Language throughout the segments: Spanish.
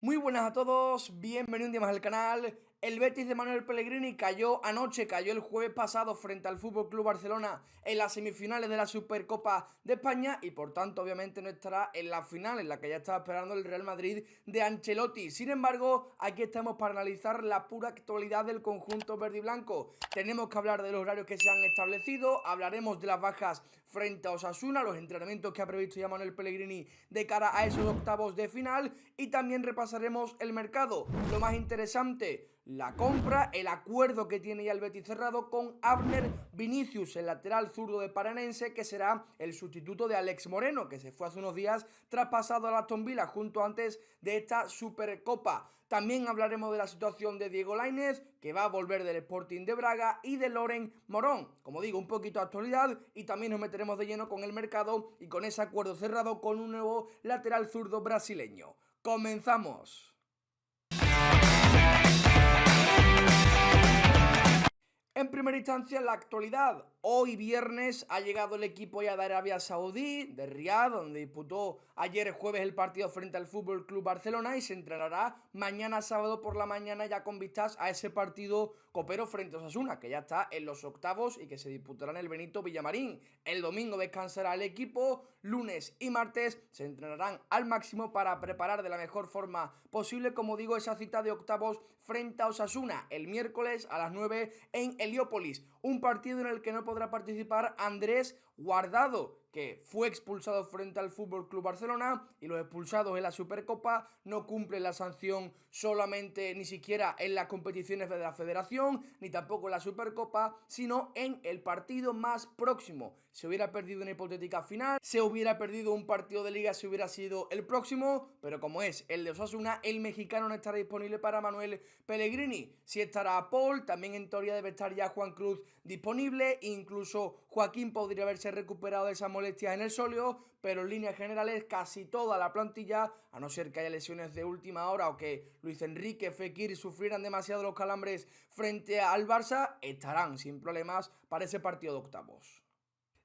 Muy buenas a todos, bienvenidos un día más al canal. El Betis de Manuel Pellegrini cayó el jueves pasado frente al Fútbol Club Barcelona en las semifinales de la Supercopa de España y por tanto obviamente no estará en la final en la que ya estaba esperando el Real Madrid de Ancelotti. Sin embargo, aquí estamos para analizar la pura actualidad del conjunto verde y blanco. Tenemos que hablar de los horarios que se han establecido, hablaremos de las bajas frente a Osasuna, los entrenamientos que ha previsto ya Manuel Pellegrini de cara a esos octavos de final y también repasaremos el mercado. Lo más interesante, la compra, el acuerdo que tiene ya el Betis cerrado con Abner Vinicius, el lateral zurdo de Paranense, que será el sustituto de Alex Moreno, que se fue hace unos días traspasado a Aston Villa junto antes de esta Supercopa. También hablaremos de la situación de Diego Lainez, que va a volver del Sporting de Braga, y de Loren Morón. Como digo, un poquito de actualidad y también nos meteremos de lleno con el mercado y con ese acuerdo cerrado con un nuevo lateral zurdo brasileño. ¡Comenzamos! En primera instancia, en la actualidad, hoy viernes ha llegado el equipo ya de Arabia Saudí, de Riad, donde disputó ayer jueves el partido frente al Fútbol Club Barcelona y se entrenará mañana sábado por la mañana ya con vistas a ese partido copero frente a Osasuna, que ya está en los octavos y que se disputará en el Benito Villamarín. El domingo descansará el equipo, lunes y martes se entrenarán al máximo para preparar de la mejor forma posible, como digo, esa cita de octavos frente a Osasuna el miércoles a las 9 en Heliópolis, un partido en el que no podrá participar Andrés Guardado, que fue expulsado frente al FC Barcelona y los expulsados en la Supercopa no cumplen la sanción solamente ni siquiera en las competiciones de la Federación ni tampoco en la Supercopa, sino en el partido más próximo. Se hubiera perdido una hipotética final, se hubiera perdido un partido de liga si hubiera sido el próximo, pero como es el de Osasuna, el mexicano no estará disponible para Manuel Pellegrini. Si estará Paul, también en teoría debe estar ya Juan Cruz disponible, incluso Joaquín podría haberse recuperado de esas molestias en el sóleo, pero en líneas generales casi toda la plantilla, a no ser que haya lesiones de última hora o que Luis Enrique, Fekir sufrieran demasiado los calambres frente al Barça, estarán sin problemas para ese partido de octavos.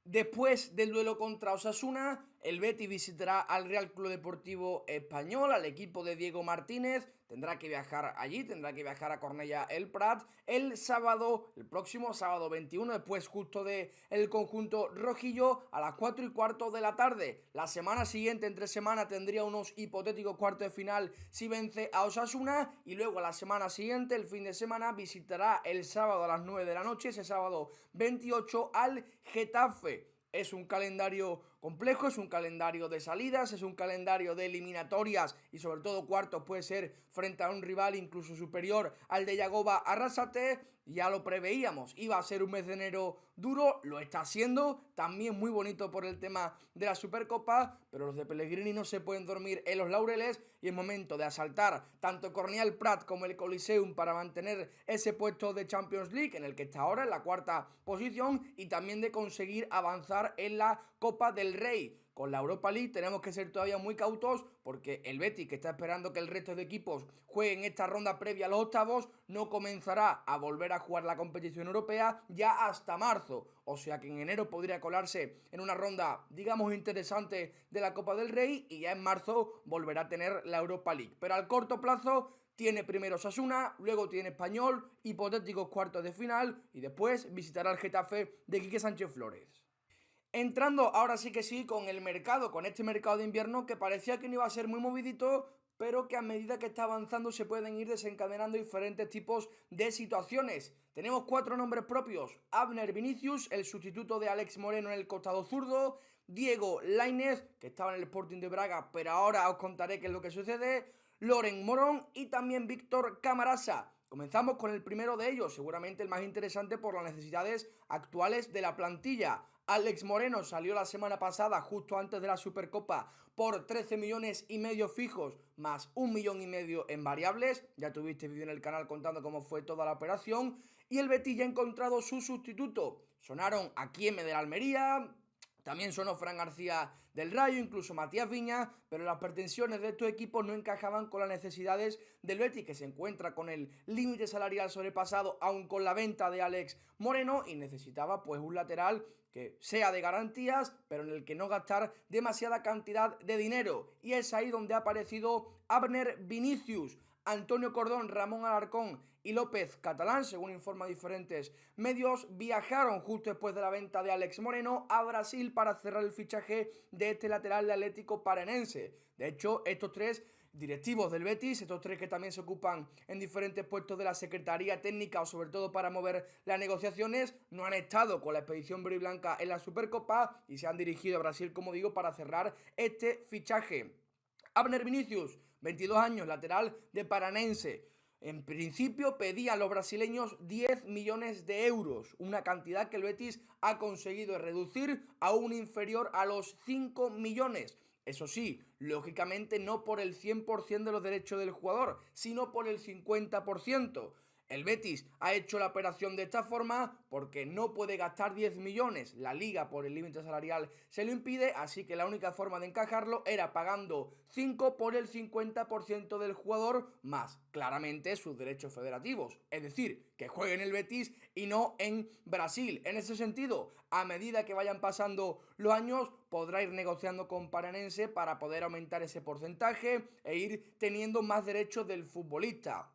Después del duelo contra Osasuna, el Betis visitará al Real Club Deportivo Español, al equipo de Diego Martínez. Tendrá que viajar allí, tendrá que viajar a Cornellà el Prat el sábado, el próximo sábado 21, después justo del conjunto rojillo, a las 4:15 de la tarde. La semana siguiente, entre semana, tendría unos hipotéticos cuartos de final si vence a Osasuna. Y luego la semana siguiente, el fin de semana, visitará el sábado a las 9 de la noche, ese sábado 28, al Getafe. Es un calendario complejo, es un calendario de salidas, es un calendario de eliminatorias y sobre todo cuartos puede ser frente a un rival incluso superior al de Yagoba Arrasate. Ya lo preveíamos, iba a ser un mes de enero duro, lo está haciendo, también muy bonito por el tema de la Supercopa, pero los de Pellegrini no se pueden dormir en los laureles y es momento de asaltar tanto Cornellà el Prat como el Coliseum para mantener ese puesto de Champions League en el que está ahora en la cuarta posición y también de conseguir avanzar en la Copa del Rey. Con la Europa League tenemos que ser todavía muy cautos porque el Betis, que está esperando que el resto de equipos jueguen esta ronda previa a los octavos, no comenzará a volver a jugar la competición europea ya hasta marzo. O sea que en enero podría colarse en una ronda, digamos, interesante de la Copa del Rey y ya en marzo volverá a tener la Europa League. Pero al corto plazo tiene primero Osasuna, luego tiene Español, hipotéticos cuartos de final y después visitará el Getafe de Quique Sánchez Flores. Entrando ahora sí que sí con el mercado, con este mercado de invierno que parecía que no iba a ser muy movidito, pero que a medida que está avanzando se pueden ir desencadenando diferentes tipos de situaciones. Tenemos 4 nombres propios: Abner Vinicius, el sustituto de Alex Moreno en el costado zurdo; Diego Lainez, que estaba en el Sporting de Braga, pero ahora os contaré qué es lo que sucede; Loren Morón y también Víctor Camarasa. Comenzamos con el primero de ellos, seguramente el más interesante por las necesidades actuales de la plantilla. Alex Moreno salió la semana pasada, justo antes de la Supercopa, por 13 millones y medio fijos, más 1,5 millones en variables. Ya tuviste vídeo en el canal contando cómo fue toda la operación. Y el Betis ya ha encontrado su sustituto. Sonaron Akieme de la Almería, también sonó Fran García del Rayo, incluso Matías Viñas, pero las pretensiones de estos equipos no encajaban con las necesidades del Betis, que se encuentra con el límite salarial sobrepasado aún con la venta de Alex Moreno, y necesitaba pues un lateral que sea de garantías, pero en el que no gastar demasiada cantidad de dinero. Y es ahí donde ha aparecido Abner Vinicius. Antonio Cordón, Ramón Alarcón y López Catalán, según informan diferentes medios, viajaron justo después de la venta de Alex Moreno a Brasil para cerrar el fichaje de este lateral de Atlético Paranense. De hecho, estos tres directivos del Betis, estos tres que también se ocupan en diferentes puestos de la Secretaría Técnica o sobre todo para mover las negociaciones, no han estado con la expedición verde y blanca en la Supercopa y se han dirigido a Brasil, como digo, para cerrar este fichaje. Abner Vinicius, 22 años, lateral de Paranense. En principio pedían los brasileños 10 millones de euros, una cantidad que el Betis ha conseguido reducir aún inferior a los 5 millones. Eso sí, lógicamente no por el 100% de los derechos del jugador, sino por el 50%. El Betis ha hecho la operación de esta forma porque no puede gastar 10 millones. La Liga, por el límite salarial, se lo impide, así que la única forma de encajarlo era pagando 5 por el 50% del jugador, más claramente sus derechos federativos. Es decir, que juegue en el Betis y no en Brasil. En ese sentido, a medida que vayan pasando los años, podrá ir negociando con Paranense para poder aumentar ese porcentaje e ir teniendo más derechos del futbolista.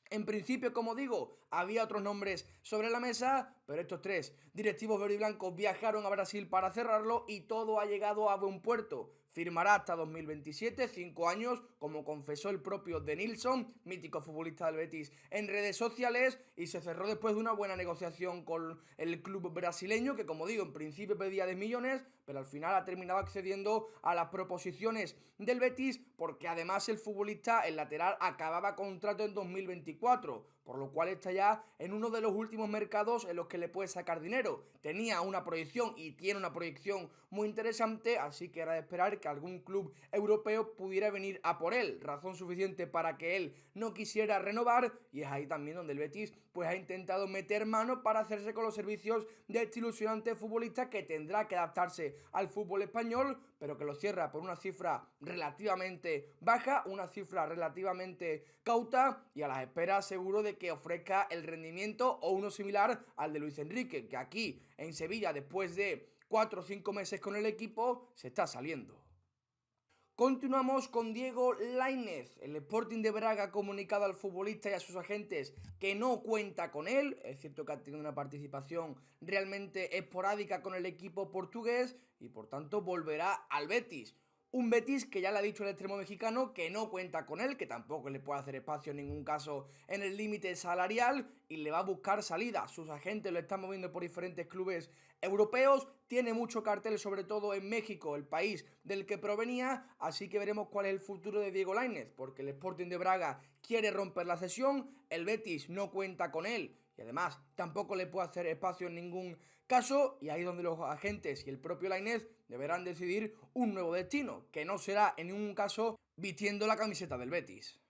En principio, como digo, había otros nombres sobre la mesa, pero estos tres directivos verde y blancos viajaron a Brasil para cerrarlo y todo ha llegado a buen puerto. Firmará hasta 2027, 5 años, como confesó el propio Denilson, mítico futbolista del Betis, en redes sociales, y se cerró después de una buena negociación con el club brasileño, que como digo, en principio pedía 10 millones, pero al final ha terminado accediendo a las proposiciones del Betis, porque además el futbolista, el lateral, acababa contrato en 2024, por lo cual está ya en uno de los últimos mercados en los que le puede sacar dinero. Tenía una proyección y tiene una proyección muy interesante, así que era de esperar que algún club europeo pudiera venir a por él, razón suficiente para que él no quisiera renovar, y es ahí también donde el Betis pues ha intentado meter mano para hacerse con los servicios de este ilusionante futbolista que tendrá que adaptarse al fútbol español, pero que lo cierra por una cifra relativamente baja, una cifra relativamente cauta y a las esperas seguro de que ofrezca el rendimiento o uno similar al de Luis Enrique, que aquí en Sevilla, después de 4 o 5 meses con el equipo, se está saliendo. Continuamos con Diego Lainez. El Sporting de Braga ha comunicado al futbolista y a sus agentes que no cuenta con él. Es cierto que ha tenido una participación realmente esporádica con el equipo portugués y por tanto volverá al Betis. Un Betis que ya le ha dicho el extremo mexicano que no cuenta con él, que tampoco le puede hacer espacio en ningún caso en el límite salarial y le va a buscar salida. Sus agentes lo están moviendo por diferentes clubes europeos, tiene mucho cartel sobre todo en México, el país del que provenía, así que veremos cuál es el futuro de Diego Lainez, porque el Sporting de Braga quiere romper la cesión, el Betis no cuenta con él y además tampoco le puede hacer espacio en ningún caso, y ahí es donde los agentes y el propio Lainez deberán decidir un nuevo destino, que no será en ningún caso vistiendo la camiseta del Betis.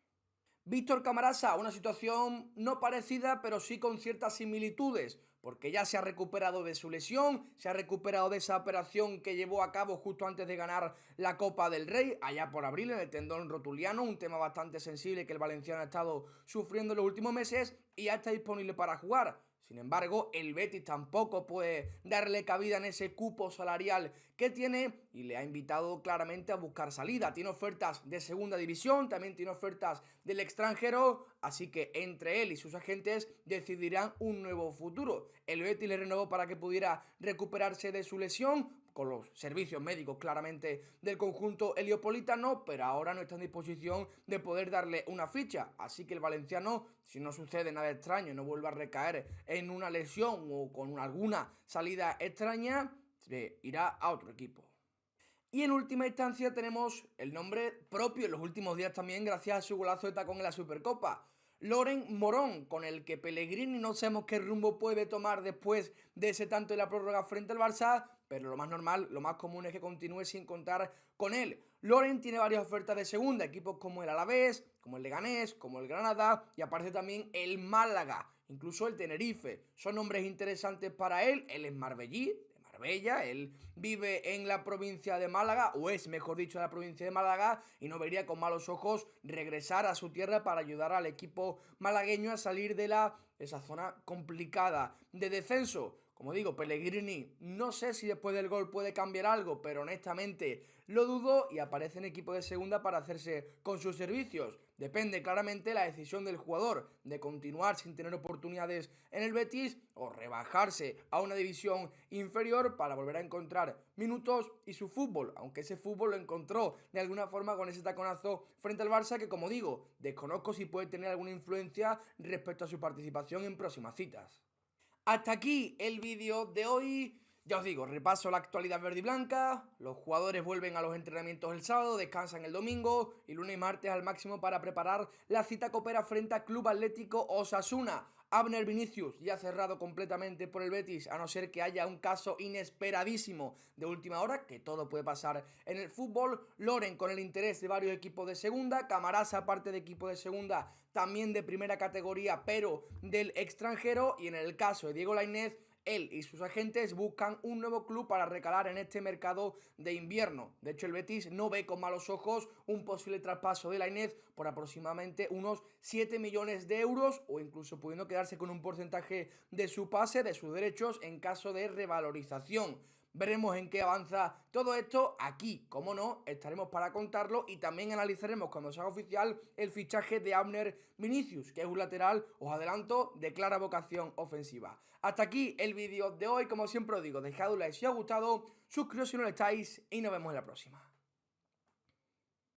Víctor Camarasa, una situación no parecida, pero sí con ciertas similitudes, porque ya se ha recuperado de su lesión, se ha recuperado de esa operación que llevó a cabo justo antes de ganar la Copa del Rey, allá por abril, en el tendón rotuliano, un tema bastante sensible que el valenciano ha estado sufriendo en los últimos meses, y ya está disponible para jugar. Sin embargo, el Betis tampoco puede darle cabida en ese cupo salarial que tiene y le ha invitado claramente a buscar salida. Tiene ofertas de segunda división, también tiene ofertas del extranjero, así que entre él y sus agentes decidirán un nuevo futuro. El Betis le renovó para que pudiera recuperarse de su lesión, con los servicios médicos claramente del conjunto heliopolitano, pero ahora no está en disposición de poder darle una ficha, así que el valenciano, si no sucede nada extraño, no vuelve a recaer en una lesión o con alguna salida extraña, se irá a otro equipo. Y en última instancia tenemos el nombre propio en los últimos días también gracias a su golazo de tacón en la Supercopa. Loren Morón, con el que Pellegrini no sabemos qué rumbo puede tomar después de ese tanto de la prórroga frente al Barça, pero lo más normal, lo más común es que continúe sin contar con él. Loren tiene varias ofertas de segunda, equipos como el Alavés, como el Leganés, como el Granada, y aparece también el Málaga, incluso el Tenerife. Son nombres interesantes para él es marbellí, Marbella, él vive en la provincia de Málaga, o es mejor dicho la provincia de Málaga, y no vería con malos ojos regresar a su tierra para ayudar al equipo malagueño a salir de esa zona complicada de descenso. Como digo, Pellegrini, no sé si después del gol puede cambiar algo, pero honestamente lo dudo y aparece en equipo de segunda para hacerse con sus servicios. Depende claramente la decisión del jugador de continuar sin tener oportunidades en el Betis o rebajarse a una división inferior para volver a encontrar minutos y su fútbol, aunque ese fútbol lo encontró de alguna forma con ese taconazo frente al Barça que, como digo, desconozco si puede tener alguna influencia respecto a su participación en próximas citas. Hasta aquí el vídeo de hoy. Ya os digo, repaso la actualidad verde y blanca. Los jugadores vuelven a los entrenamientos el sábado, descansan el domingo y lunes y martes al máximo para preparar la cita copera frente al Club Atlético Osasuna. Abner Vinicius ya cerrado completamente por el Betis, a no ser que haya un caso inesperadísimo de última hora, que todo puede pasar en el fútbol. Loren con el interés de varios equipos de segunda, Camarasa aparte de equipo de segunda, también de primera categoría, pero del extranjero, y en el caso de Diego Lainez, él y sus agentes buscan un nuevo club para recalar en este mercado de invierno. De hecho, el Betis no ve con malos ojos un posible traspaso de Lainez por aproximadamente unos 7 millones de euros o incluso pudiendo quedarse con un porcentaje de su pase, de sus derechos, en caso de revalorización. Veremos en qué avanza todo esto. Aquí, como no, estaremos para contarlo y también analizaremos cuando se haga oficial el fichaje de Abner Vinicius, que es un lateral, os adelanto, de clara vocación ofensiva. Hasta aquí el vídeo de hoy. Como siempre os digo, dejad un like si os ha gustado, suscribiros si no lo estáis y nos vemos en la próxima.